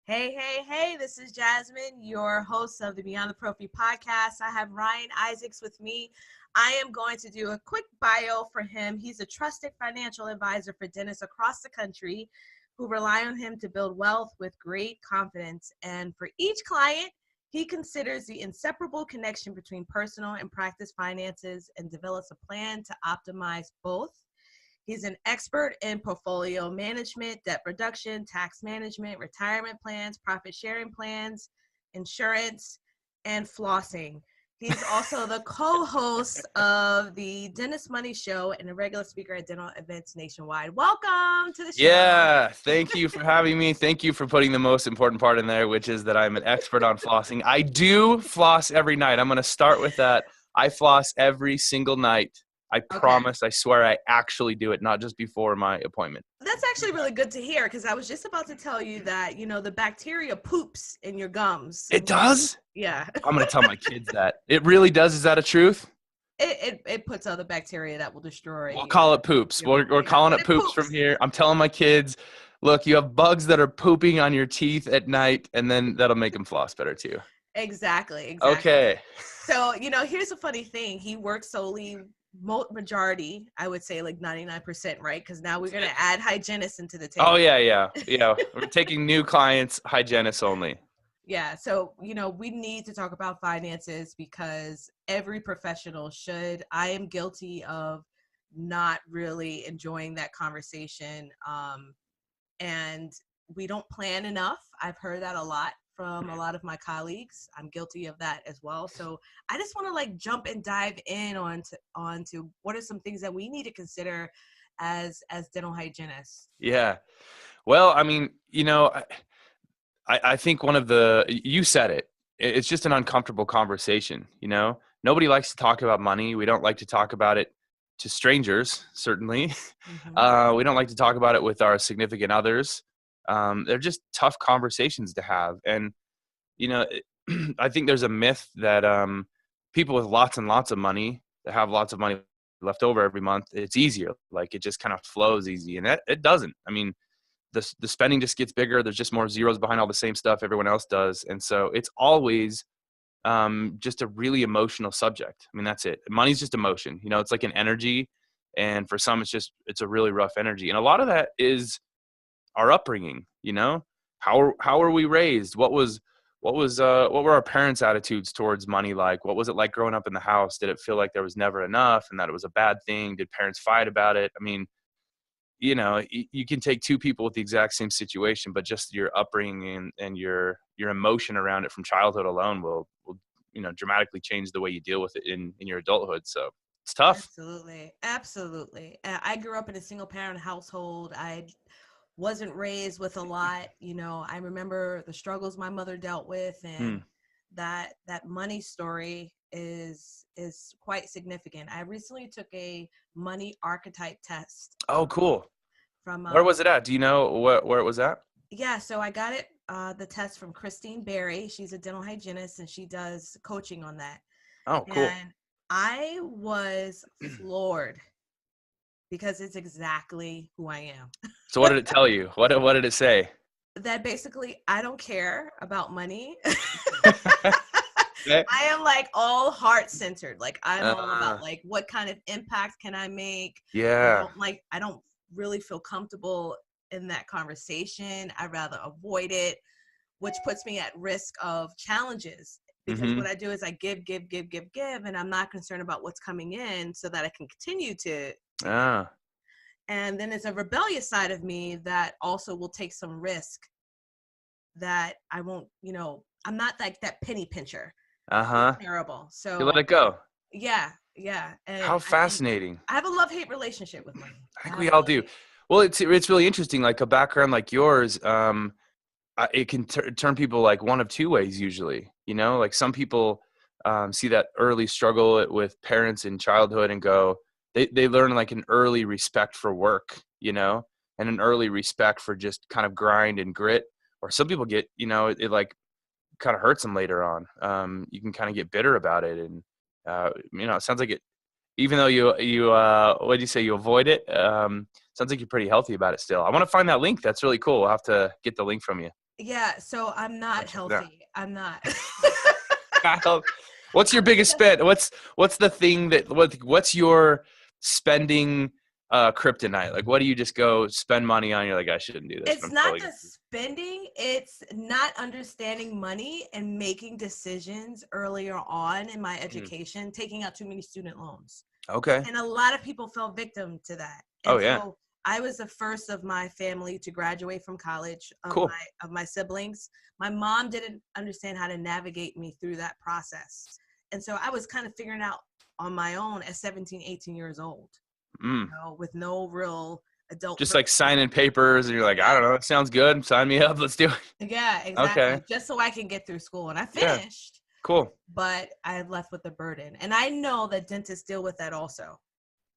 Hey, this is Jasmine, your host of the Beyond the Prophy podcast. I have Ryan Isaacs with me. I am going to do a quick bio for him. He's a trusted financial advisor for dentists across the country who rely on him to build wealth with great confidence. And for each client, he considers the inseparable connection between personal and practice finances and develops a plan to optimize both. He's an expert in portfolio management, debt reduction, tax management, retirement plans, profit sharing plans, insurance, and flossing. He's also the co-host of the Dentist Money Show and a regular speaker at dental events nationwide. Welcome to the show. Yeah, thank you for having me. Thank you for putting the most important part in there, which is that I'm an expert on flossing. I do floss every night. I'm going to start with that. I floss every single night. I promise, I swear I actually do it, not just before my appointment. That's actually really good to hear because I was just about to tell you that, the bacteria poops in your gums. It does? Yeah. I'm going to tell my kids that. It really does? Is that a truth? It puts other bacteria that will destroy. We'll call it poops. We're calling it poops from here. I'm telling my kids, look, you have bugs that are pooping on your teeth at night, and then that'll make them floss better too. Exactly. Okay. So, here's a funny thing. He works solely majority, I would say like 99%, right? Because now we're going to add hygienists into the table. Oh, yeah. We're taking new clients, hygienists only. Yeah. So, we need to talk about finances because every professional should. I am guilty of not really enjoying that conversation. And we don't plan enough. I've heard that a lot from a lot of my colleagues. I'm guilty of that as well. So I just want to jump and dive in onto what are some things that we need to consider as dental hygienists. Yeah. Well, I mean, I think you said it, it's just an uncomfortable conversation. Nobody likes to talk about money. We don't like to talk about it to strangers, certainly. Mm-hmm. We don't like to talk about it with our significant others. They're just tough conversations to have. And, I think there's a myth that people with lots and lots of money, that have lots of money left over every month, it's easier. Like it just kind of flows easy. And it doesn't. I mean, the spending just gets bigger. There's just more zeros behind all the same stuff everyone else does. And so it's always just a really emotional subject. I mean, that's it. Money's just emotion. It's like an energy. And for some, it's a really rough energy. And a lot of that is our upbringing. How are we raised? What were our parents' attitudes towards money like? What was it like growing up in the house? Did it feel like there was never enough and that it was a bad thing? Did parents fight about it? I mean, you can take two people with the exact same situation, but just your upbringing and your emotion around it from childhood alone will dramatically change the way you deal with it in your adulthood. So it's tough. Absolutely. I grew up in a single parent household. I wasn't raised with a lot. I remember the struggles my mother dealt with, and that money story is quite significant. I recently took a money archetype test. Oh, cool. Where was it at? Do you know where it was at? Yeah, so I got it, the test from Christine Berry. She's a dental hygienist and she does coaching on that. Oh, cool. And I was floored because it's exactly who I am. So what did it tell you? What did it say? That basically I don't care about money. I am all heart centered. I'm all about what kind of impact can I make? Yeah. I don't really feel comfortable in that conversation. I'd rather avoid it, which puts me at risk of challenges because what I do is I give, and I'm not concerned about what's coming in so that I can continue to. And then there's a rebellious side of me that also will take some risk that I won't, I'm not like that penny pincher. It's terrible. So you let it go. Yeah. And how fascinating. I have a love-hate relationship with money. I think we all do. Well, it's really interesting. Like a background like yours, it can turn people one of two ways usually. Some people see that early struggle with parents in childhood and go, they learn an early respect for work, and an early respect for just kind of grind and grit. Or some people get, it kind of hurts them later on. You can kind of get bitter about it. And, it sounds like it, even though you what did you say? You avoid it. Sounds like you're pretty healthy about it still. I want to find that link. That's really cool. We'll have to get the link from you. Yeah, so I'm not Yeah. healthy. I'm not. What's your biggest spend? What's the thing what's your spending kryptonite? Like, what do you just go spend money on? You're like, I shouldn't do this, but It's I'm not totally the gonna do spending, it's not understanding money and making decisions earlier on in my it. education, taking out too many student loans. Okay. And a lot of people fell victim to that. Oh And yeah. so I was the first of my family to graduate from college, Cool. of my siblings. My mom didn't understand how to navigate me through that process. And so I was kind of figuring out on my own at 17, 18 years old, Mm. with no real adult Just like principles. signing papers, and you're like, I don't Yeah. know, it sounds good. Sign me up. Let's do it. Yeah, Okay. exactly. Just so I can get through school. And I Yeah. finished, Cool. but I left with a burden. And I know that dentists deal with that also.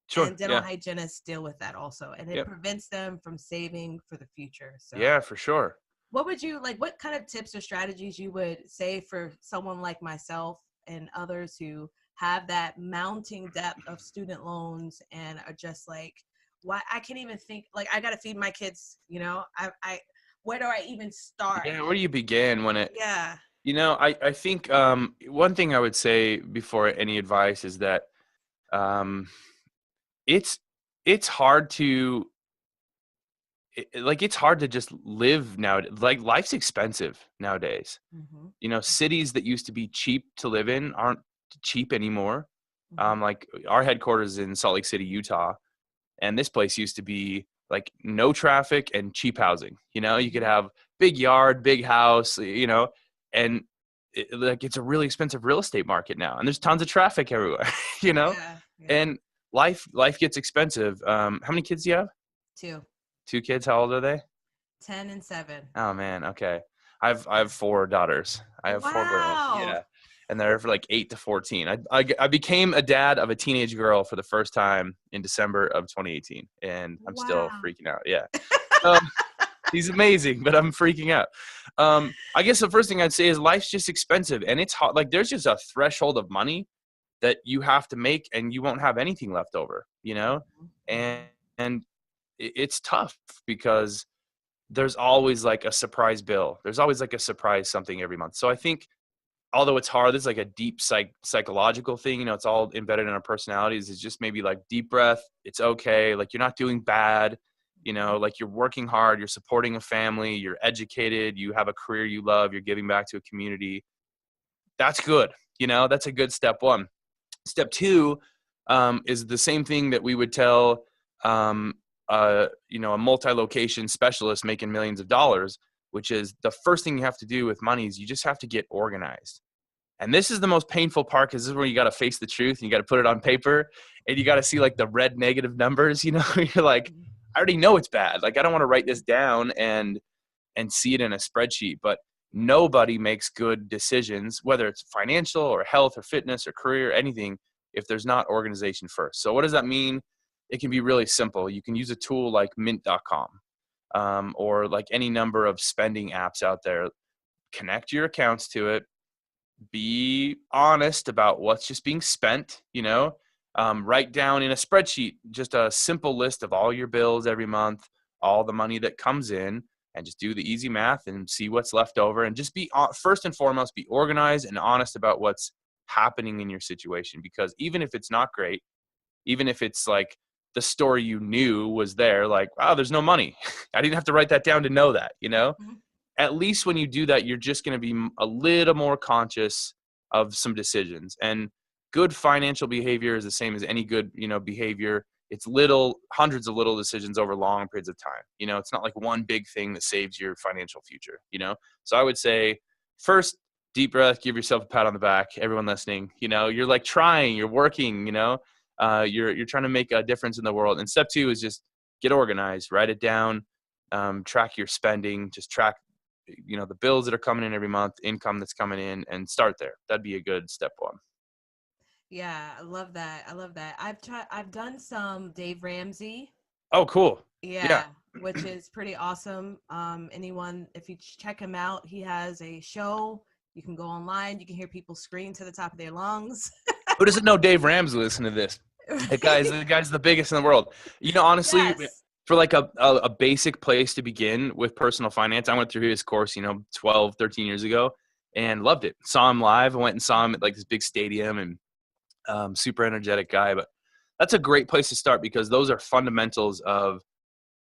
Sure. And dental Yeah. hygienists deal with that also. And it Yep. prevents them from saving for the future. So Yeah, for sure. what would you like, what kind of tips or strategies you would say for someone like myself and others who have that mounting debt of student loans and are just like, why I can't even think, like, I got to feed my kids, I where do I even start? Yeah. Where do you begin when it? Yeah. I think one thing I would say before any advice is that um, it's it's hard to it's hard to just live now. Like, life's expensive nowadays. Mm-hmm. Cities that used to be cheap to live in aren't cheap anymore. Mm-hmm. Like, our headquarters is in Salt Lake City, Utah, and this place used to be like no traffic and cheap housing. You could have big yard, big house, and it's a really expensive real estate market now, and there's tons of traffic everywhere. you know, Yeah. Yeah. and life gets expensive. How many kids do you have? Two. Two kids. How old are they? 10 and 7. Oh man, okay. I have four daughters. I have four girls. Wow. Yeah, and they're for like 8 to 14. I became a dad of a teenage girl for the first time in December of 2018, and I'm still Wow. freaking out. Yeah, so he's amazing, but I'm freaking out. I guess the first thing I'd say is life's just expensive, and it's hot. Like, there's just a threshold of money that you have to make, and you won't have anything left over. And and it's tough because there's always like a surprise bill. There's always like a surprise something every month. So I think, although it's hard, it's like a deep psychological thing. It's all embedded in our personalities. It's just maybe like deep breath. It's okay. Like, you're not doing bad. Like, you're working hard. You're supporting a family. You're educated. You have a career you love. You're giving back to a community. That's good. That's a good step one. Step two is the same thing that we would tell a multi-location specialist making millions of dollars, which is the first thing you have to do with money is you just have to get organized. And this is the most painful part, because this is where you got to face the truth, and you got to put it on paper, and you got to see like the red negative numbers. You're like, I already know it's bad. Like, I don't want to write this down and see it in a spreadsheet. But nobody makes good decisions, whether it's financial or health or fitness or career or anything, if there's not organization first. So what does that mean? It can be really simple. You can use a tool like mint.com, or like any number of spending apps out there. Connect your accounts to it. Be honest about what's just being spent. Write down in a spreadsheet just a simple list of all your bills every month, all the money that comes in, and just do the easy math and see what's left over. And just be, first and foremost, be organized and honest about what's happening in your situation. Because even if it's not great, even if it's like the story you knew was there, like, wow, there's no money. I didn't have to write that down to know that. At least when you do that, you're just going to be a little more conscious of some decisions. And good financial behavior is the same as any good, behavior. It's hundreds of little decisions over long periods of time. It's not like one big thing that saves your financial future. So I would say, first, deep breath, give yourself a pat on the back. Everyone listening, you're like trying, you're working, you're trying to make a difference in the world. And step two is just get organized, write it down, track your spending, just track the bills that are coming in every month, income that's coming in, and start there. That'd be a good step one. Yeah, I love that. I've done some Dave Ramsey. Oh, cool. Yeah, Yeah. which is pretty awesome. Anyone, if you check him out, he has a show. You can go online. You can hear people scream to the top of their lungs. Who doesn't know Dave Ramsey? Listen to this. The guy's the biggest in the world. Honestly, Yes. for like a basic place to begin with personal finance, I went through his course, 12, 13 years ago and loved it. Saw him live. I went and saw him at like this big stadium and super energetic guy. But that's a great place to start because those are fundamentals of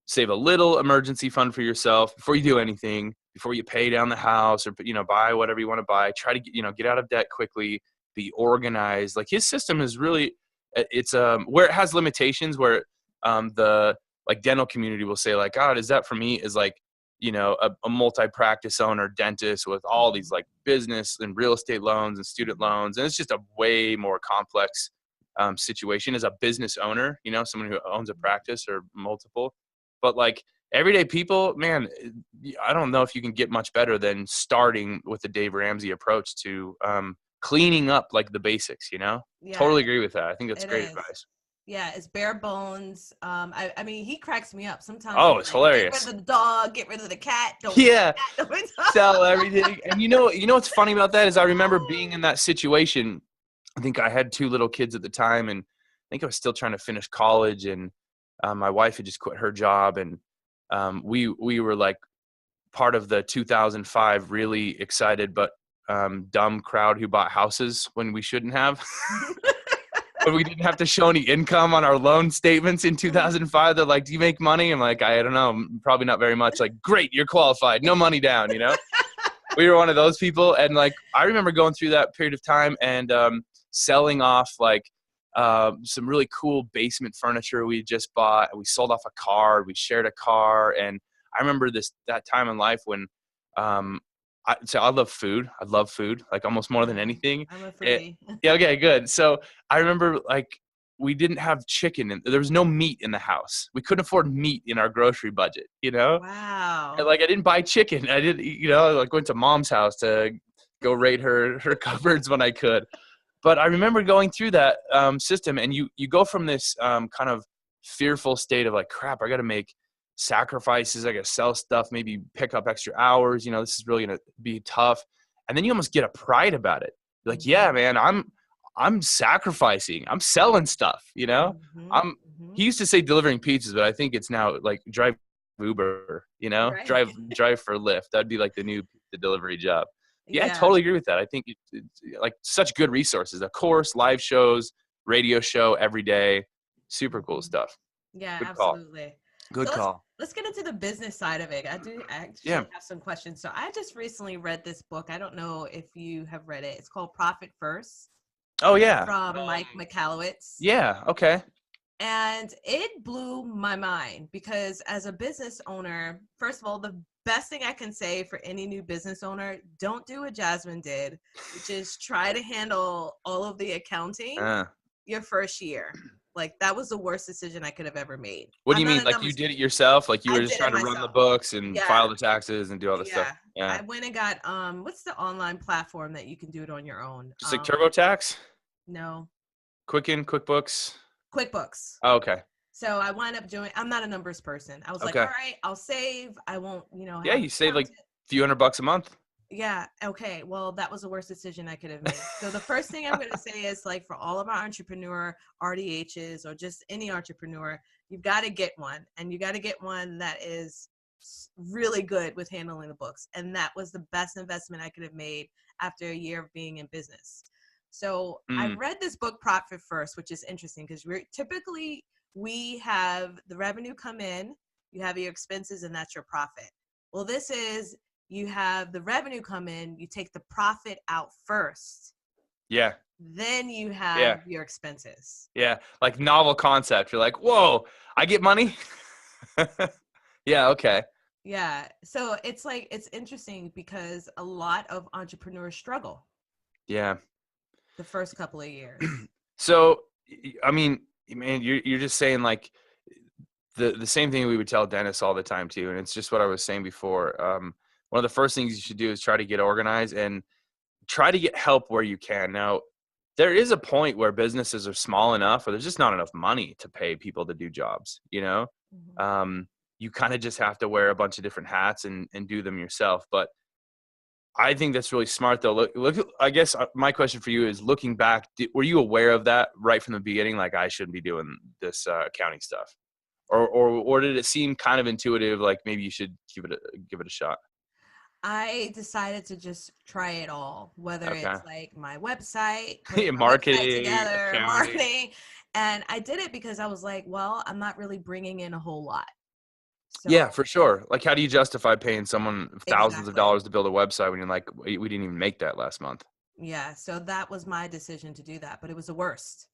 save a little emergency fund for yourself before you do anything, before you pay down the house or, buy whatever you want to buy. Try to, get out of debt quickly, be organized. Like his system is really, it's where it has limitations where the like dental community will say like, God, is that for me? Is like, a multi-practice owner dentist with all these like business and real estate loans and student loans. And it's just a way more complex situation as a business owner, someone who owns a practice or multiple. But like everyday people, man, I don't know if you can get much better than starting with the Dave Ramsey approach to cleaning up like the basics, Yeah, Totally agree with that. I think that's great is. advice. Yeah, it's bare bones. I mean, he cracks me up. Sometimes Oh, it's like, hilarious. Get rid of the dog, get rid of the cat. Yeah, sell everything. And what's funny about that is I remember being in that situation. I think I had 2 little kids at the time, and I think I was still trying to finish college, and my wife had just quit her job, and we were like part of the 2005 really excited but dumb crowd who bought houses when we shouldn't have. But we didn't have to show any income on our loan statements in 2005. They're like, do you make money? I'm like, I don't know, probably not very much. Like, great, you're qualified, no money down, We were one of those people. And like, I remember going through that period of time and selling off like some really cool basement furniture we just bought. We sold off a car, we shared a car. And I remember that time in life when I love food. I love food, like almost more than anything. I'm a foodie. Yeah, okay, good. So I remember like we didn't have chicken and there was no meat in the house. We couldn't afford meat in our grocery budget, Wow. And like I didn't buy chicken. I didn't, like went to mom's house to go raid her cupboards when I could. But I remember going through that system and you go from this kind of fearful state of like, crap, I got to make sacrifices. I got to sell stuff, maybe pick up extra hours. This is really going to be tough. And then you almost get a pride about it. You're like, yeah, man, I'm sacrificing. I'm selling stuff, He used to say delivering pizzas, but I think it's now like drive Uber, Right. drive for Lyft. That'd be like the delivery job. Yeah, I totally agree with that. I think it's like such good resources, a course, live shows, radio show every day, super cool stuff. Yeah, good absolutely. Call. Good call. Let's get into the business side of it. I actually have some questions. So I just recently read this book. I don't know if you have read it. It's called Profit First. Oh, yeah. From Mike Michalowicz. Yeah, okay. And it blew my mind because as a business owner, first of all, the best thing I can say for any new business owner, don't do what Jasmine did, which is try to handle all of the accounting your first year. Like that was the worst decision I could have ever made. What do you mean? Like you did it yourself? Like you were just trying to run the books and file the taxes and do all this stuff? Yeah. I went and got, what's the online platform that you can do it on your own? Just like TurboTax? No. Quicken, QuickBooks? QuickBooks. Oh, okay. So I wind up I'm not a numbers person. I was like, all right, I'll save. I won't, Yeah, you save like a few $100 a month. Yeah. Okay. Well, that was the worst decision I could have made. So the first thing I'm going to say is like for all of our entrepreneur RDHs or just any entrepreneur, you've got to get one, and you got to get one that is really good with handling the books. And that was the best investment I could have made after a year of being in business. So I read this book, Profit First, which is interesting because we have the revenue come in, you have your expenses, and that's your profit. Well, this is, you have the revenue come in, you take the profit out first. Yeah. Then you have your expenses. Yeah. Like novel concept. You're like, whoa, I get money. Yeah. Okay. Yeah. So it's like, it's interesting because a lot of entrepreneurs struggle. Yeah. The first couple of years. So, I mean, man, you're just saying like the same thing we would tell dentists all the time too. And it's just what I was saying before. One of the first things you should do is try to get organized and try to get help where you can. Now, there is a point where businesses are small enough or there's just not enough money to pay people to do jobs, Mm-hmm. You kind of just have to wear a bunch of different hats and do them yourself. But I think that's really smart, though. Look, I guess my question for you is, looking back, were you aware of that right from the beginning? Like, I shouldn't be doing this accounting stuff. or did it seem kind of intuitive, like maybe you should give it a shot? I decided to just try it all, whether Okay. it's like my website, putting my website Marketing, together, accounting. marketing. And I did it because I was like, well, I'm not really bringing in a whole lot. So Yeah, for sure. Like, how do you justify paying someone thousands of exactly. dollars to build a website when you're like, we didn't even make that last month? Yeah. So that was my decision to do that, but it was the worst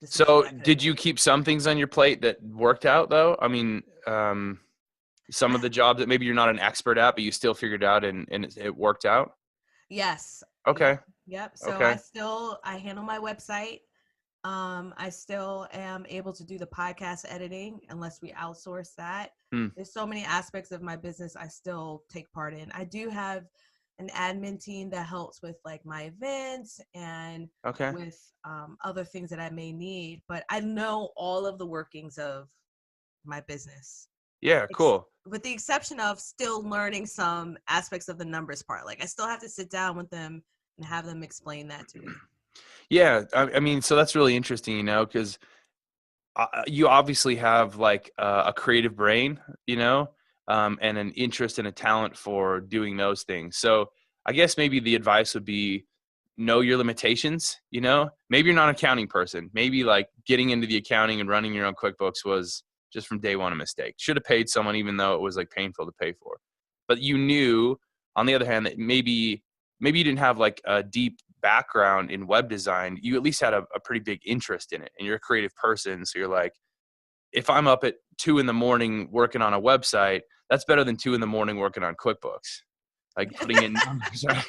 decision So I could have did you made. keep some things on your plate that worked out though? I mean, some of the jobs that maybe you're not an expert at, but you still figured out and it worked out? Yes. Okay. Yep. Yep. So Okay. I handle my website. I still am able to do the podcast editing unless we outsource that. Hmm. There's so many aspects of my business I still take part in. I do have an admin team that helps with like my events and Okay. with other things that I may need, but I know all of the workings of my business. Yeah, cool. With the exception of still learning some aspects of the numbers part. Like I still have to sit down with them and have them explain that to me. Yeah, I mean, so that's really interesting, because you obviously have like a creative brain, and an interest and a talent for doing those things. So I guess maybe the advice would be know your limitations. Maybe you're not an accounting person. Maybe like getting into the accounting and running your own QuickBooks was just from day one a mistake. Should have paid someone, even though it was like painful to pay for. But you knew, on the other hand, that maybe you didn't have like a deep background in web design. You at least had a pretty big interest in it, and you're a creative person. So you're like, if I'm up at 2 a.m. working on a website, that's better than 2 a.m. working on QuickBooks, like putting in numbers. Right?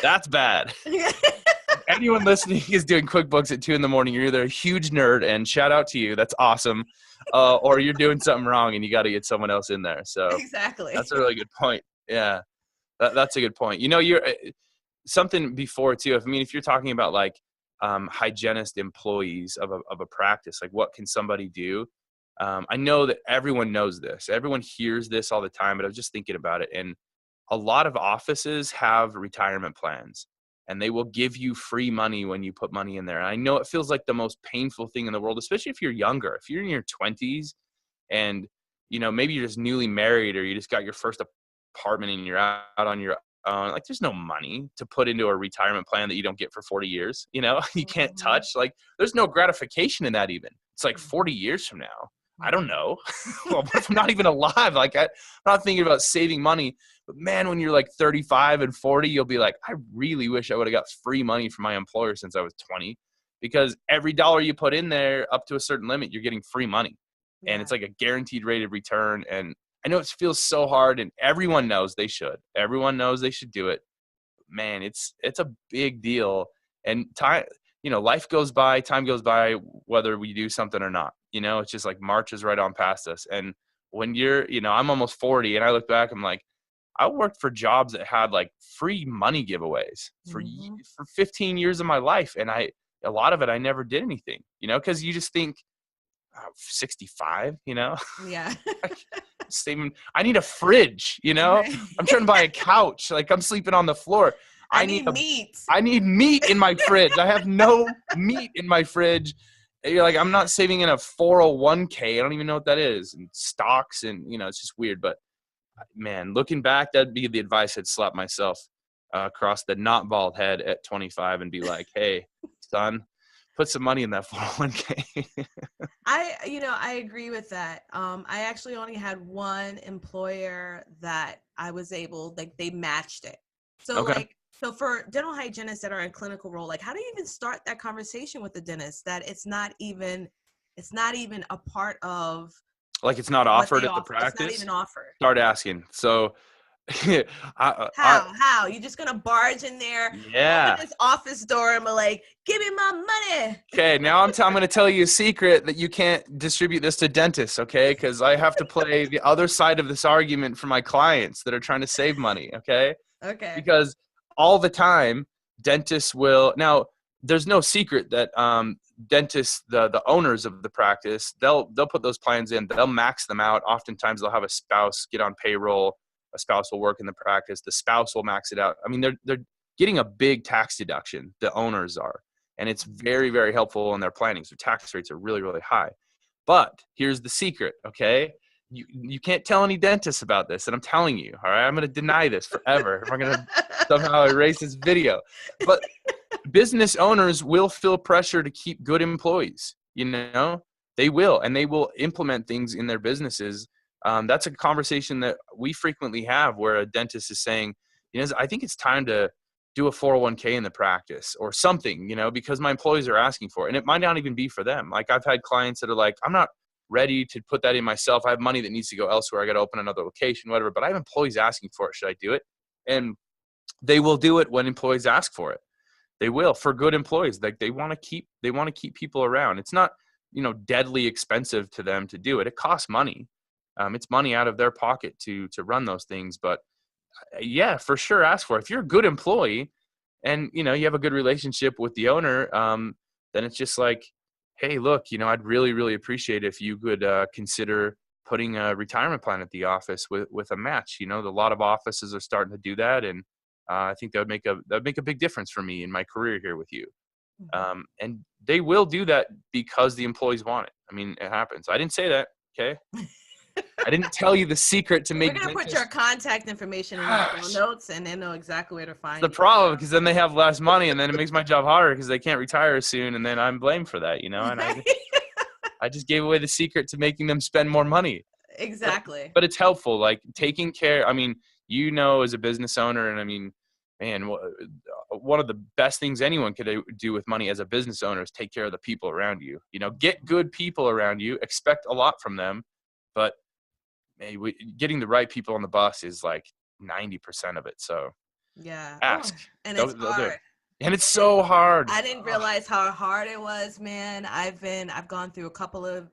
That's bad. If anyone listening is doing QuickBooks at 2 a.m, you're either a huge nerd, and shout out to you, that's awesome, or you're doing something wrong and you got to get someone else in there. So Exactly. that's a really good point. Yeah, that's a good point. You're something before too. If you're talking about like hygienist employees of a practice, like what can somebody do? I know that everyone knows this. Everyone hears this all the time, but I was just thinking about it. And a lot of offices have retirement plans, and they will give you free money when you put money in there. And I know it feels like the most painful thing in the world, especially if you're younger. If you're in your 20s and, maybe you're just newly married, or you just got your first apartment and you're out on your own, like there's no money to put into a retirement plan that you don't get for 40 years. You can't Mhm. touch, like there's no gratification in that even. It's like 40 years from now. I don't know. Well, what if I'm not even alive? Like I'm not thinking about saving money. But man, when you're like 35 and 40, you'll be like, I really wish I would have got free money from my employer since I was 20, because every dollar you put in there up to a certain limit, you're getting free money. And Yeah. it's like a guaranteed rate of return. And I know it feels so hard, and everyone knows they should. Everyone knows they should do it. Man, it's a big deal. And time, life goes by, time goes by, whether we do something or not. It's just like marches right on past us. And when I'm almost 40, and I look back, I'm like, I worked for jobs that had like free money giveaways Mhm. for 15 years of my life, and a lot of it I never did anything. Because you just think, 65, Yeah. like, I need a fridge, Right. I'm trying to buy a couch, like I'm sleeping on the floor. I I need need meat. I need meat in my fridge. I have no meat in my fridge. And you're like, I'm not saving in a 401k. I don't even know what that is, and stocks, and it's just weird. But man, looking back, that'd be the advice I'd slap myself across the not bald head at 25 and be like, hey, son, put some money in that 401k. I agree with that. I actually only had one employer that I was able, like they matched it. So Okay. so for dental hygienists that are in clinical role, like how do you even start that conversation with the dentist that it's not even a part of Like it's not what offered they at the offer. It's not practice. even offered. Start asking. So, I How? You just gonna barge in there, open yeah. this office door and be like, give me my money. Okay, now I'm going to tell you a secret that you can't distribute this to dentists, okay? Because I have to play the other side of this argument for my clients that are trying to save money, okay? Okay. Because all the time, dentists will now. There's no secret that dentists, the owners of the practice, they'll put those plans in. They'll max them out. Oftentimes, they'll have a spouse get on payroll. A spouse will work in the practice. The spouse will max it out. I mean, they're getting a big tax deduction. The owners are, and it's very, very helpful in their planning. So tax rates are really, really high. But here's the secret, okay? You can't tell any dentists about this, and I'm telling you, all right? I'm going to deny this forever if I'm going to somehow erase this video. But business owners will feel pressure to keep good employees, you know? They will, and they will implement things in their businesses. That's a conversation that we frequently have where a dentist is saying, you know, I think it's time to do a 401k in the practice or something, you know, because my employees are asking for it. And it might not even be for them. Like I've had clients that are like, I'm not ready to put that in myself. I have money that needs to go elsewhere. I got to open another location, whatever, but I have employees asking for it. Should I do it? And they will do it when employees ask for it. They will, for good employees. Like they want to keep people around. It's not, you know, deadly expensive to them to do it. It costs money. It's money out of their pocket to run those things. But yeah, for sure, ask for it. If you're a good employee and, you know, you have a good relationship with the owner, then it's just like, hey, look, you know, I'd really, really appreciate if you could consider putting a retirement plan at the office with a match. You know, a lot of offices are starting to do that. And I think that would make a big difference for me in my career here with you. And they will do that because the employees want it. I mean, it happens. I didn't say that. Okay. I didn't tell you the secret to make. We're gonna put your contact information in the show notes, and they know exactly where to find you. The problem, because then they have less money, and then it makes my job harder because they can't retire soon, and then I'm blamed for that, you know. And I just gave away the secret to making them spend more money. Exactly. But it's helpful, like taking care. I mean, you know, as a business owner, and I mean, man, one of the best things anyone could do with money as a business owner is take care of the people around you. You know, get good people around you, expect a lot from them, but getting the right people on the bus is like 90% of it. So yeah, ask. And it's hard. And it's so hard. I didn't realize how hard it was, man. I've gone through a couple of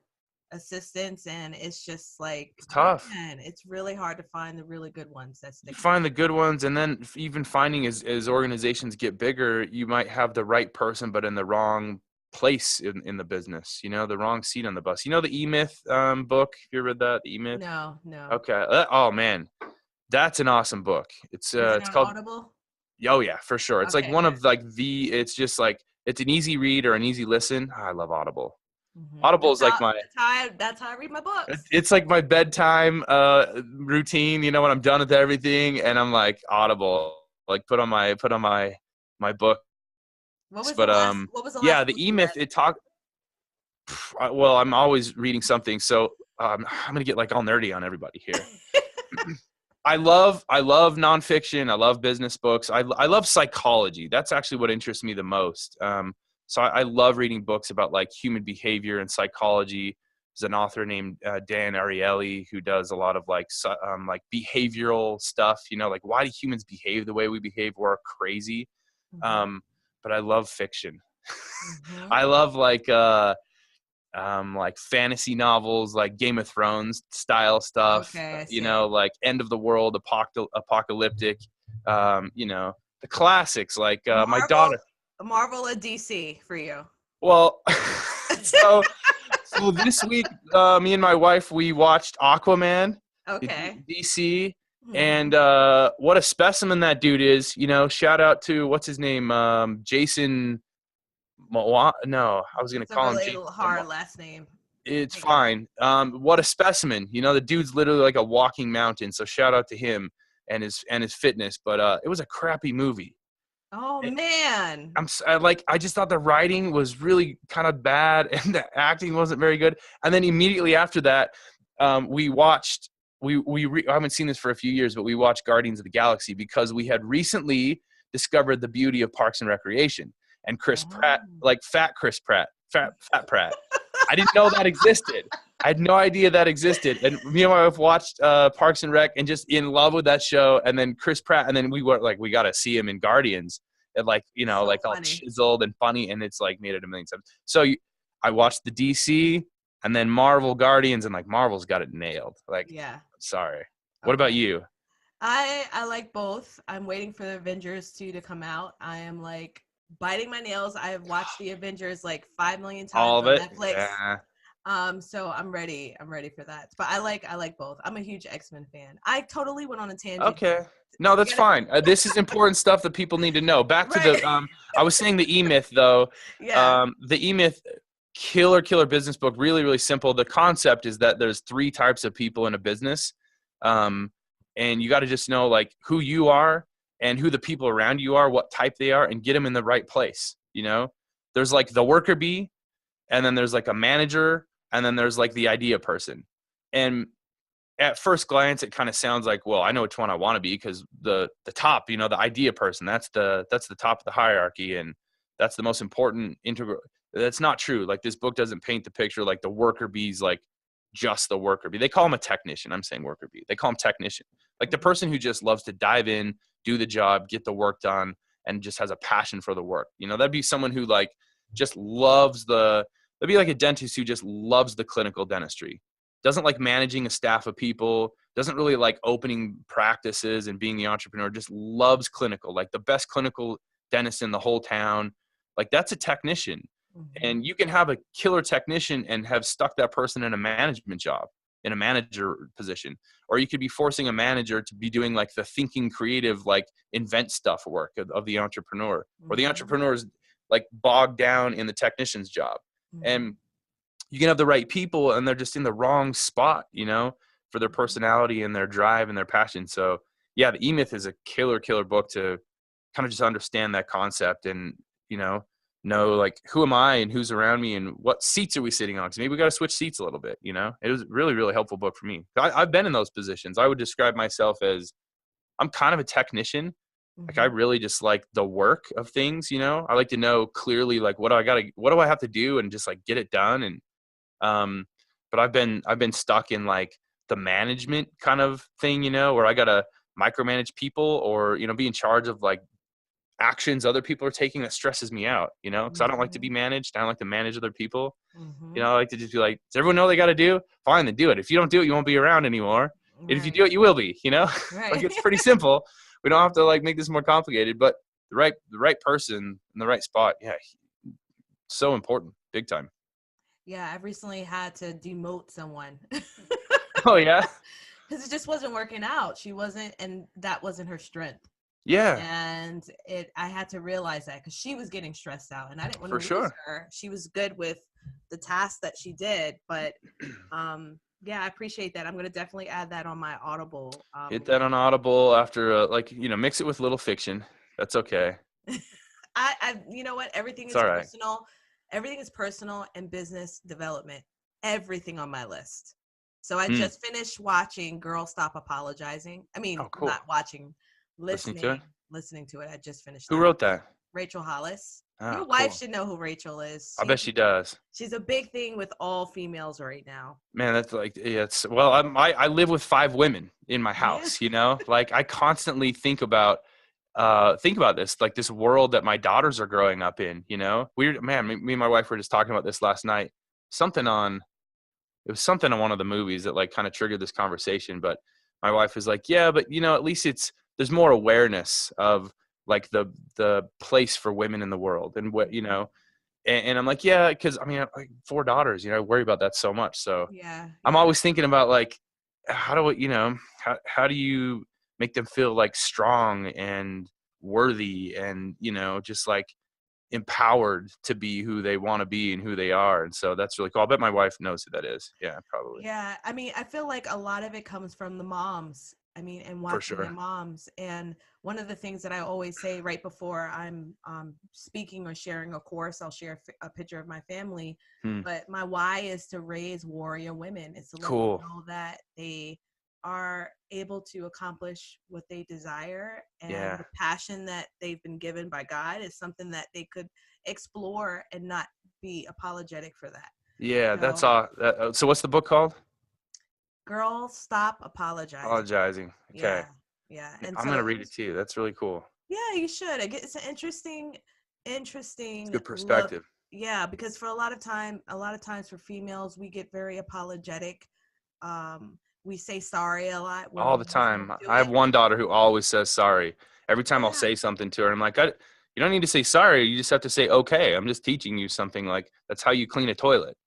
assistants, and it's just like, it's tough. Man, it's really hard to find the really good ones. Find the good ones, and then even finding as organizations get bigger, you might have the right person, but in the wrong place in the business, you know, the wrong seat on the bus. You know, the E-Myth book, have you read that? The E-Myth? No. Okay. Oh man, that's an awesome book. It's called Audible. Oh yeah, for sure. It's like one of like it's just like, it's an easy read or an easy listen. I love Audible. Audible is like that's how I read my books. It's like my bedtime routine, you know, when I'm done with everything and I'm like, Audible, like put on my book. What was the last the E-Myth, well, I'm always reading something, so I'm gonna get like all nerdy on everybody here. I love nonfiction. I love business books. I love psychology. That's actually what interests me the most. So I love reading books about like human behavior and psychology. There's an author named Dan Ariely who does a lot of like behavioral stuff. You know, like why do humans behave the way we behave? We're crazy. But I love fiction. I love like fantasy novels, like Game of Thrones style stuff. Okay, you know, like end of the world, apocalyptic. You know, the classics like my daughter. Marvel or DC for you? Well, so this week, me and my wife, we watched Aquaman. Okay. DC. And what a specimen that dude is. You know, shout out to, what's his name? Jason. No, I was going to call him. It's a really hard last name. It's fine. What a specimen. You know, the dude's literally like a walking mountain. So shout out to him and his fitness. But it was a crappy movie. Oh man. I just thought the writing was really kind of bad and the acting wasn't very good. And then immediately after that, we watched. I haven't seen this for a few years, but we watched Guardians of the Galaxy because we had recently discovered the beauty of Parks and Recreation and Chris Pratt, like fat Pratt. I didn't know that existed. I had no idea that existed. And me and my wife watched Parks and Rec and just in love with that show. And then Chris Pratt, and then we were like, we got to see him in Guardians. And like, you know, so like funny. All chiseled and funny, and it's like made it a million times. So I watched the DC and then Marvel Guardians, and like Marvel's got it nailed. Like, yeah. Sorry. What about you? I like both. I'm waiting for the Avengers 2 to come out. I am like biting my nails. I have watched the Avengers like 5 million times on Netflix. Yeah. So I'm ready for that. But I like both. I'm a huge X-Men fan. I totally went on a tangent. Okay. No, that's fine. This is important stuff that people need to know. Back to the I was saying the E-Myth though. Yeah. The E-Myth, killer business book. Really, really simple. The concept is that there's 3 types of people in a business. And you got to just know like who you are and who the people around you are, what type they are, and get them in the right place. There's like the worker bee, and then there's like a manager, and then there's like the idea person. And at first glance, it kind of sounds like, well, I know which one I want to be, because the top, the idea person, that's the top of the hierarchy, and that's the most important integral. That's not true. Like, this book doesn't paint the picture like the worker bee's like just the worker bee. They call him a technician. I'm saying worker bee. They call him technician. Like the person who just loves to dive in, do the job, get the work done, and just has a passion for the work. That'd be someone who like just loves that'd be like a dentist who just loves the clinical dentistry. Doesn't like managing a staff of people, doesn't really like opening practices and being the entrepreneur, just loves clinical, like the best clinical dentist in the whole town. Like, that's a technician. And you can have a killer technician and have stuck that person in a management job, in a manager position. Or you could be forcing a manager to be doing like the thinking creative, like invent stuff work of the entrepreneur. Or the entrepreneur is like bogged down in the technician's job. And you can have the right people and they're just in the wrong spot, for their personality and their drive and their passion. So yeah, the E-Myth is a killer book to kind of just understand that concept and, know like, who am I and who's around me and what seats are we sitting on? Because maybe we got to switch seats a little bit. It was a really helpful book for me. I've been in those positions. I would describe myself as, I'm kind of a technician. Like, I really just like the work of things. I like to know clearly, like, what do I have to do, and just like get it done. And but I've been stuck in like the management kind of thing, where I gotta micromanage people, or be in charge of like actions other people are taking. That stresses me out, because I don't like to be managed. I don't like to manage other people. I like to just be like, does everyone know they got to do? Fine, then do it. If you don't do it, you won't be around anymore. And if you do it, you will be. Right. Like, it's pretty simple. We don't have to like make this more complicated. But the right person in the right spot, yeah, so important, big time. Yeah, I've recently had to demote someone. Oh yeah, because it just wasn't working out. She wasn't, and that wasn't her strength. Yeah. And I had to realize that, because she was getting stressed out, and I didn't want to For lose sure. her. She was good with the task that she did, but yeah, I appreciate that. I'm going to definitely add that on my Audible. Hit that on Audible after mix it with a little fiction. That's okay. You know what? Everything is It's all right. personal. Everything is personal and business development. Everything on my list. So I just finished watching Girl Stop Apologizing. I mean, cool. Not watching. Listening to it. I just finished. Who wrote that? Rachel Hollis. Oh, Your wife should know who Rachel is. I bet she does. She's a big thing with all females right now. Man, that's like, I live with 5 women in my house. Like, I constantly think about this, like this world that my daughters are growing up in. Me and my wife were just talking about this last night. Something on one of the movies that like kind of triggered this conversation. But my wife was like, yeah, but at least there's more awareness of like the place for women in the world, and what, and I'm like, yeah, because I have like 4 daughters, I worry about that so much. So yeah. I'm always thinking about like, how do you make them feel like strong and worthy and, just like empowered to be who they want to be and who they are. And so that's really cool. I bet my wife knows who that is. Yeah, probably. Yeah. I feel like a lot of it comes from the moms. And watching the moms. And one of the things that I always say right before I'm speaking or sharing a course, I'll share a picture of my family. But my why is to raise warrior women. It's to let them know that they are able to accomplish what they desire, and the passion that they've been given by God is something that they could explore and not be apologetic for that. Yeah, that's all. So what's the book called? Girl, Stop Apologizing. Okay. Yeah. And I'm going to read it too. That's really cool. Yeah, you should. It's an interesting it's good perspective. Look. Yeah, because for a lot of times for females, we get very apologetic. We say sorry a lot. All the time. I have one daughter who always says sorry. Every time I'll say something to her, I'm like, you don't need to say sorry. You just have to say, okay, I'm just teaching you something. Like, that's how you clean a toilet.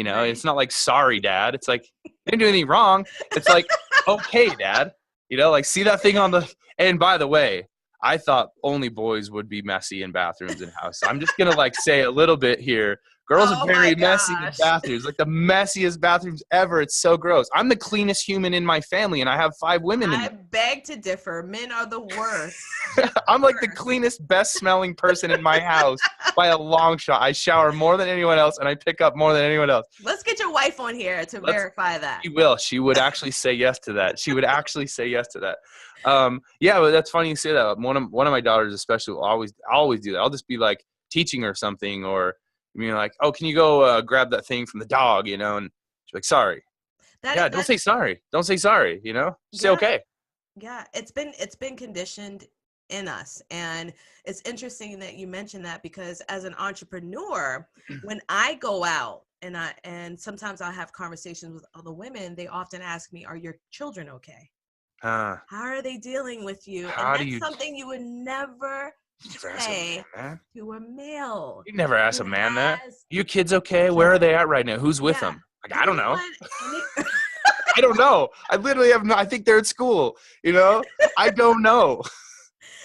Right. It's not like, sorry, Dad. It's like, you didn't do anything wrong. It's like, okay, Dad. Like, see that thing on and by the way, I thought only boys would be messy in bathrooms and houses. I'm just going to like say a little bit here Girls are Oh my very messy in gosh. bathrooms, like the messiest bathrooms ever. It's so gross. I'm the cleanest human in my family, and I have 5 women in I there. beg to differ. Men are the worst. Just the I'm like the worst. cleanest, best smelling person in my house by a long shot. I shower more than anyone else, and I pick up more than anyone else. Let's get your wife on here to verify that. She will. She would actually say yes to that. She would actually say yes to that. Yeah, but that's funny you say that. One of my daughters especially will always do that. I'll just be like teaching her something, or being like, "Oh, can you go grab that thing from the dog?" You know, and she's like, "Sorry." Yeah, don't say sorry. Don't say sorry. You know, say Yeah, okay. yeah. It's been conditioned in us, and it's interesting that you mentioned that because as an entrepreneur, when I go out and sometimes I have conversations with other women, they often ask me, "Are your children okay? Uh, How are they dealing with you?" And how do that's you? something you would never You never ask a man say that. to a male You never ask who a man that. has Your kids okay? Where are children. they at right now? Who's with Yeah. them? Like, I don't know. Any I don't know. I literally have no. I think they're at school. You know, I don't know.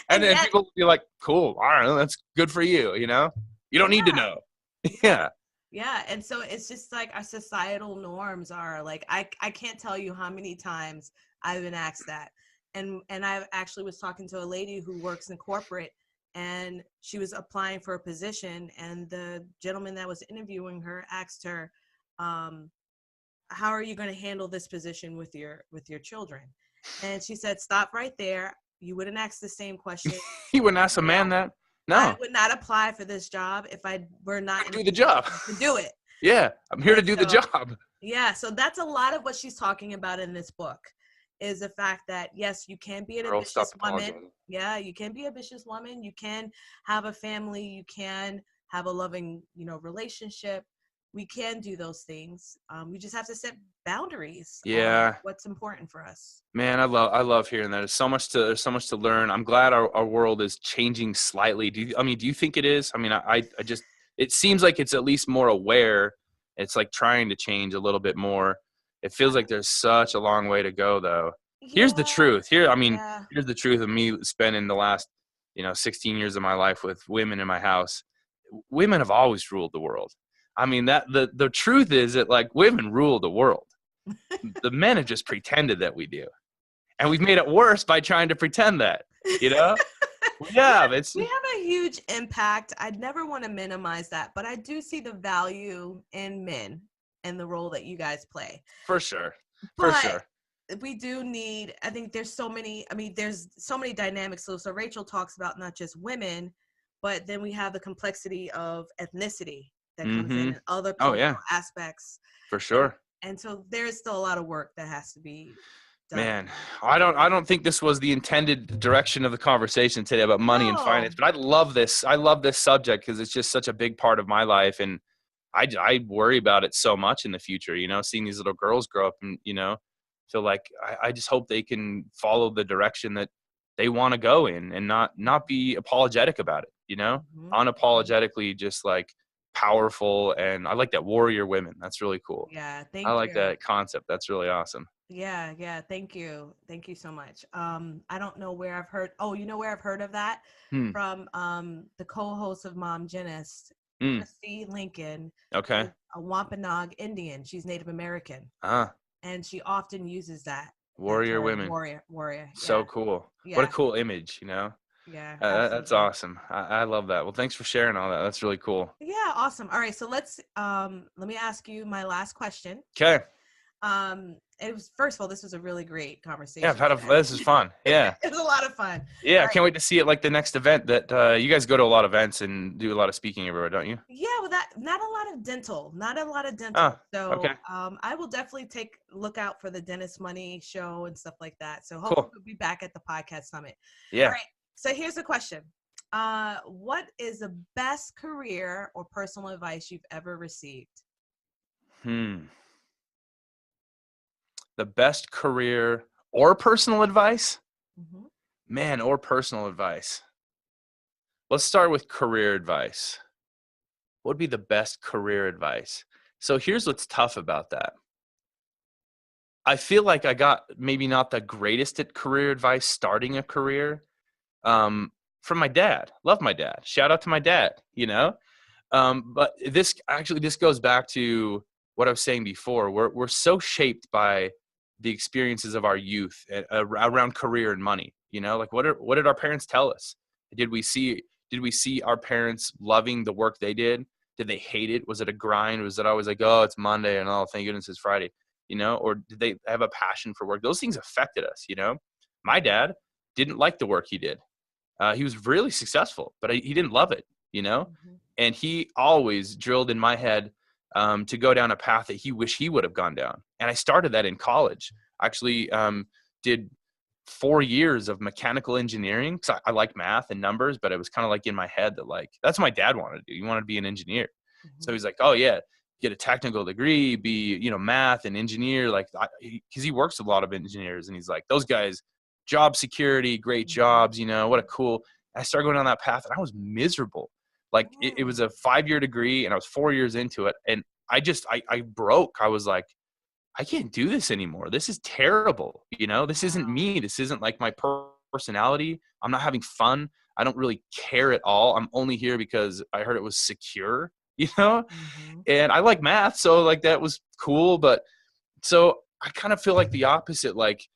And and then yet, people will be like, "Cool, all right, that's good for you." You know, you don't need to yeah, know. yeah, Yeah, yeah. And so it's just like our societal norms are like I can't tell you how many times I've been asked that. And I actually was talking to a lady who works in corporate, and she was applying for a position, and the gentleman that was interviewing her asked her, um, how are you going to handle this position with your children? And she said, stop right there. You wouldn't ask the same question you to wouldn't ask a a man male. that. I No, would not apply for this job if I were not in a do the job. position to do it. Yeah, I'm here to And do the so, job. yeah, so that's a lot of what she's talking about in this book is the fact that, yes, you can be an Girl, stop ambitious woman. apologizing. Yeah, you can be an ambitious woman. You can have a family. You can have a loving, relationship. We can do those things. We just have to set boundaries on Yeah, what's important for us. man, I love hearing that. There's so much to learn. I'm glad our world is changing slightly. Do you think it is? I mean, I just it seems like it's at least more aware. It's like trying to change a little bit more. It feels like there's such a long way to go, though. Here's the Yeah, truth. yeah. Here's the truth of me spending the last 16 years of my life with women in my house. Women have always ruled the world. I mean, that the truth is that like women rule the world. The men have just pretended that we do, and we've made it worse by trying to pretend that. You know, we Yeah, have. It's we have a huge impact. I'd never want to minimize that, but I do see the value in men and the role that you guys play. for sure, for But sure. we do need, I think there's so many, there's so many dynamics. So Rachel talks about not just women, but then we have the complexity of ethnicity that comes in Mm-hmm. and other Oh yeah, cultural aspects. for And, sure. and so there's still a lot of work that has to be done. Man, I don't think this was the intended direction of the conversation today about money and finance, No. but I love this. I love this subject because it's just such a big part of my life, and I worry about it so much in the future. Seeing these little girls grow up, and feel like I just hope they can follow the direction that they want to go in, and not be apologetic about it. Mhm. Unapologetically, just like powerful, and I like that warrior women. That's really cool. Yeah, I thank like you. that concept. That's really awesome. Yeah, yeah, thank you. Thank you so much. I don't know where I've heard, oh, you know where I've heard of that? Hmm. From the co-host of Mom Genis, Hmm. Christy Lincoln, Okay. is a Wampanoag Indian. She's Native American, Ah, and she often uses that warrior term, women. warrior. So Yeah, cool. What a yeah, cool image. yeah, That's absolutely. awesome. I love that. Well, thanks for sharing all that. That's really cool. Yeah, awesome. All right, so let me ask you my last question. Okay. It was, first of all, this was a really great Yeah, conversation, this is Jasmine. fun. Yeah. It was a lot of fun. Yeah. All I right. can't wait to see it like the next event that you guys go to a lot of events and do a lot of speaking everywhere, don't you? Yeah, well, that not a lot of dental, not a lot of dental. Oh, So okay. I will definitely look out for the Dentist Money show and stuff like that. So hopefully Cool. we'll be back at the podcast summit. All Yeah. right. So here's the question. What is the best career or personal advice you've ever received? Hmm. The best career or personal advice? Hmm. Man, or personal advice. Let's start with career advice. What would be the best career advice? So here's what's tough about that. I feel like I got maybe not the greatest at career advice starting a career from my dad. Love my dad. Shout out to my dad. But this goes back to what I was saying before. We're so shaped by the experiences of our youth around career and money. Like what did our parents tell us? Did we see our parents loving the work they did? Did they hate it? Was it a grind? Was it always like, oh, it's Monday and oh, thank goodness it's Friday? Or did they have a passion for work? Those things affected us. My dad didn't like the work he did. He was really successful, but he didn't love it. Mm-hmm. And he always drilled in my head to go down a path that he wished he would have gone down. And I started that in college. I actually did 4 years of mechanical engineering because I like math and numbers, but it was kind of like in my head that like, that's what my dad wanted to do. He wanted to be an engineer. Mm-hmm. So he's like, oh yeah, get a technical degree, be, math and engineer. Like, cause he works with a lot of engineers and he's like, those guys, job security, great jobs, what a cool, I started going down that path and I was miserable. Like it was a 5-year degree and I was 4 years into it. And I broke. I was like, I can't do this anymore. This is terrible. This isn't me. This isn't like my personality. I'm not having fun. I don't really care at all. I'm only here because I heard it was secure, Mm-hmm. and I like math. So like that was cool. But so I kind of feel like the opposite. Like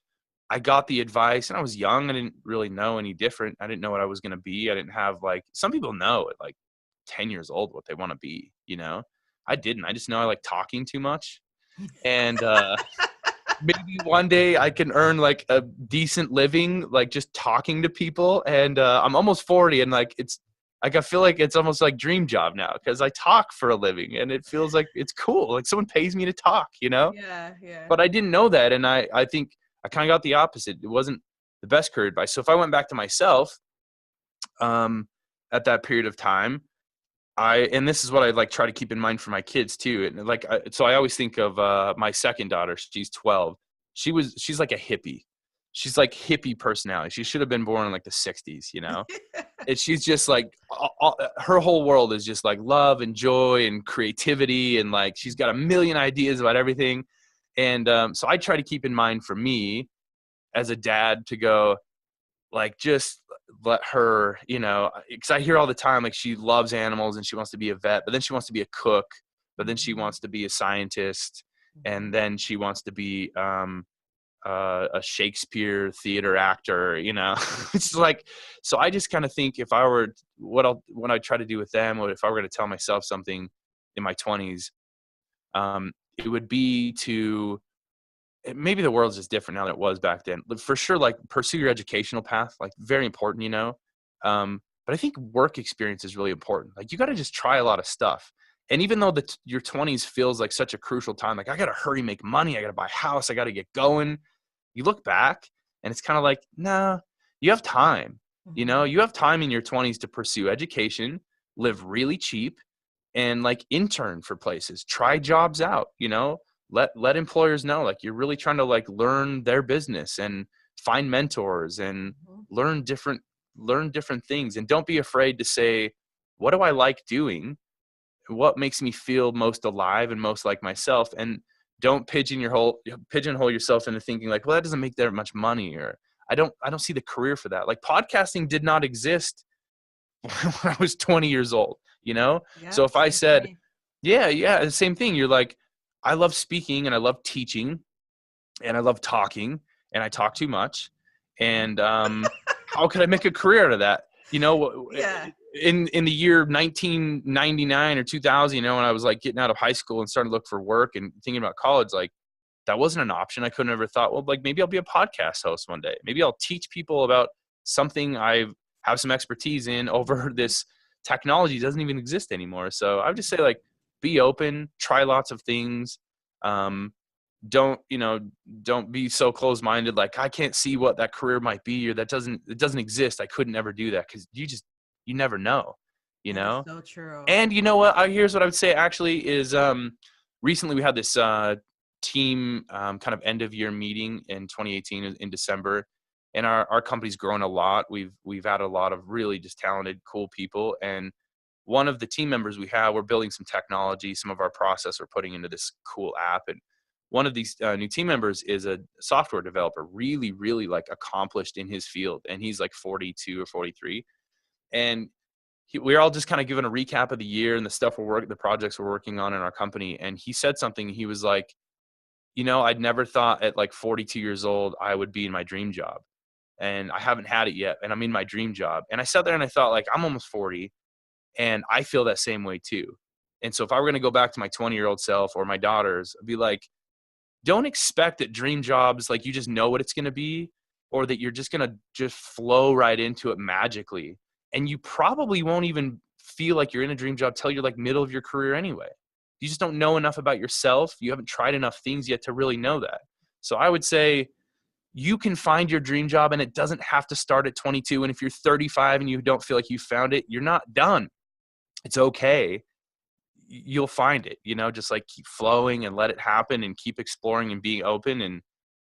I got the advice and I was young. I didn't really know any different. I didn't know what I was going to be. I didn't have like, some people know at like 10 years old what they want to be, I didn't. I just know I like talking too much. And maybe one day I can earn like a decent living, like just talking to people. And I'm almost 40 and like, it's like, I feel like it's almost like dream job now because I talk for a living and it feels like it's cool. Like someone pays me to talk, Yeah, yeah. But I didn't know that. And I think I kind of got the opposite. It wasn't the best career advice. So if I went back to myself at that period of time, and this is what I like try to keep in mind for my kids too. And like, so I always think of my second daughter. She's 12. She's like a hippie. She's like hippie personality. She should have been born in like the 60s, And she's just like, her whole world is just like love and joy and creativity. And like, she's got a million ideas about everything. And so I try to keep in mind for me as a dad to go like, just let her, because I hear all the time, like she loves animals and she wants to be a vet, but then she wants to be a cook, but then she wants to be a scientist. And then she wants to be a Shakespeare theater actor, It's like, so I just kind of think if I were, what I try to do with them, or if I were going to tell myself something in my 20s, it would be to, maybe the world's just different now than it was back then. But for sure, like pursue your educational path, like very important, But I think work experience is really important. Like you got to just try a lot of stuff. And even though your 20s feels like such a crucial time, like I got to hurry, make money, I got to buy a house, I got to get going. You look back and it's kind of like, nah, you have time. You have time in your 20s to pursue education, live really cheap, and like intern for places, try jobs out, let employers know like you're really trying to like learn their business and find mentors and learn different things. And don't be afraid to say, what do I like doing? What makes me feel most alive and most like myself? And don't pigeonhole yourself into thinking like, well, that doesn't make that much money, or I don't see the career for that. Like podcasting did not exist when I was 20 years old, Yeah, so if I said, thing. yeah, the same thing. You're like, I love speaking and I love teaching and I love talking and I talk too much. And how could I make a career out of that? Yeah. In the year 1999 or 2000, when I was like getting out of high school and starting to look for work and thinking about college, like that wasn't an option. I couldn't have ever thought, well, like maybe I'll be a podcast host one day. Maybe I'll teach people about something I have some expertise in over this technology doesn't even exist anymore. So I would just say like, be open, try lots of things. Don't be so closed-minded. Like I can't see what that career might be, or it doesn't exist. I couldn't ever do that. Cause you never know, That is so true. And you know what, here's what I would say actually is, recently we had this, team, kind of end of year meeting in 2018 in December. And our company's grown a lot. We've had a lot of really just talented, cool people. And one of the team members we're building some technology, some of our process we're putting into this cool app. And one of these new team members is a software developer, really, really like accomplished in his field. And he's like 42 or 43. And we're all just kind of giving a recap of the year and the projects we're working on in our company. And he said something. He was like, I'd never thought at like 42 years old, I would be in my dream job, and I haven't had it yet. And I'm in my dream job. And I sat there and I thought, like, I'm almost 40 and I feel that same way too. And so if I were going to go back to my 20-year-old self or my daughters, I'd be like, don't expect that dream jobs, like, you just know what it's going to be, or that you're just going to just flow right into it magically. And you probably won't even feel like you're in a dream job till you're like middle of your career anyway. You just don't know enough about yourself. You haven't tried enough things yet to really know that. So I would say you can find your dream job, and it doesn't have to start at 22. And if you're 35 and you don't feel like you found it, you're not done. It's okay. You'll find it, just like keep flowing and let it happen and keep exploring and being open and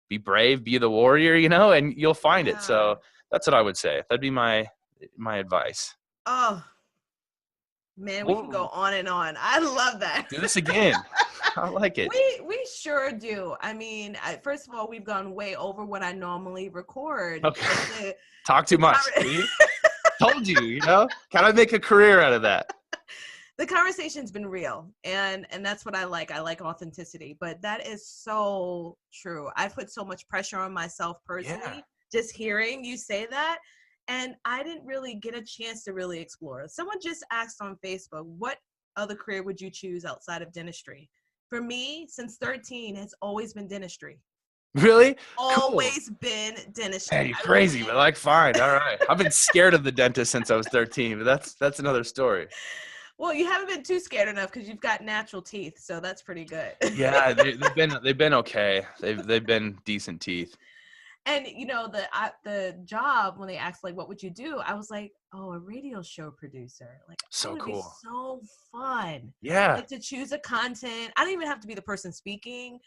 be brave, be the warrior, and you'll find it. So that's what I would say. That'd be my advice. Oh man, we can go on and on. I love that. Do this again. I like it. We sure do. I mean, first of all, we've gone way over what I normally record. Okay. Talk too much. Told you, Can I make a career out of that? The conversation's been real, and that's what I like. I like authenticity, but that is so true. I put so much pressure on myself personally, just hearing you say that, and I didn't really get a chance to really explore. Someone just asked on Facebook, what other career would you choose outside of dentistry? For me, since 13, it's always been dentistry. Really? Always been dentistry. Hey, you're crazy, but like, fine. All right. I've been scared of the dentist since I was 13, but that's another story. Well, you haven't been too scared enough because you've got natural teeth, so that's pretty good. Yeah, they've been okay. They've been decent teeth. And the job, when they asked like, what would you do? I was like, oh, a radio show producer. Like, so cool. Be so fun. Yeah. Like to choose a content. I don't even have to be the person speaking.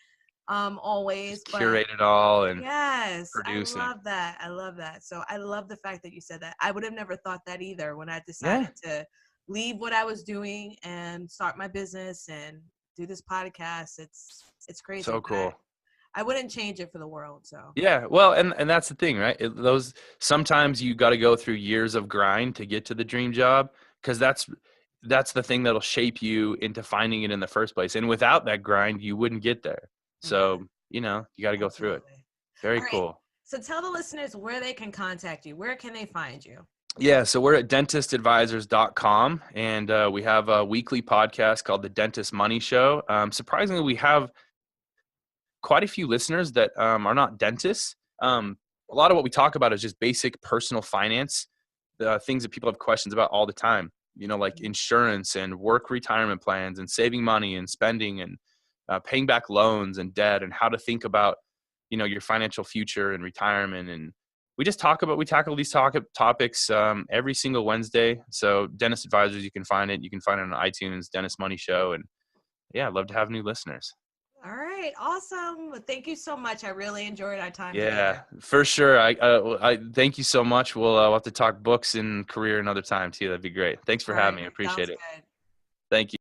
Always curate it all and producing. I love that. So I love the fact that you said that. I would have never thought that either when I decided to leave what I was doing and start my business and do this podcast. It's crazy. So cool. I wouldn't change it for the world. So well, and that's the thing, right? Sometimes you got to go through years of grind to get to the dream job, because that's the thing that'll shape you into finding it in the first place. And without that grind, you wouldn't get there. So you got to go through it. Very cool. So tell the listeners where they can contact you. Where can they find you? Yeah, so we're at dentistadvisors.com, and we have a weekly podcast called The Dentist Money Show. Surprisingly, we have quite a few listeners that are not dentists. A lot of what we talk about is just basic personal finance, the things that people have questions about all the time, like insurance and work retirement plans and saving money and spending and paying back loans and debt and how to think about, your financial future and retirement. And we tackle these topics every single Wednesday. So Dentist Advisors, you can find it. You can find it on iTunes, Dentist Money Show. And I'd love to have new listeners. All right. Awesome. Thank you so much. I really enjoyed our time together. Yeah, for sure. I thank you so much. We'll have to talk books and career another time too. That'd be great. Thanks for having me. I appreciate it. Good. Thank you.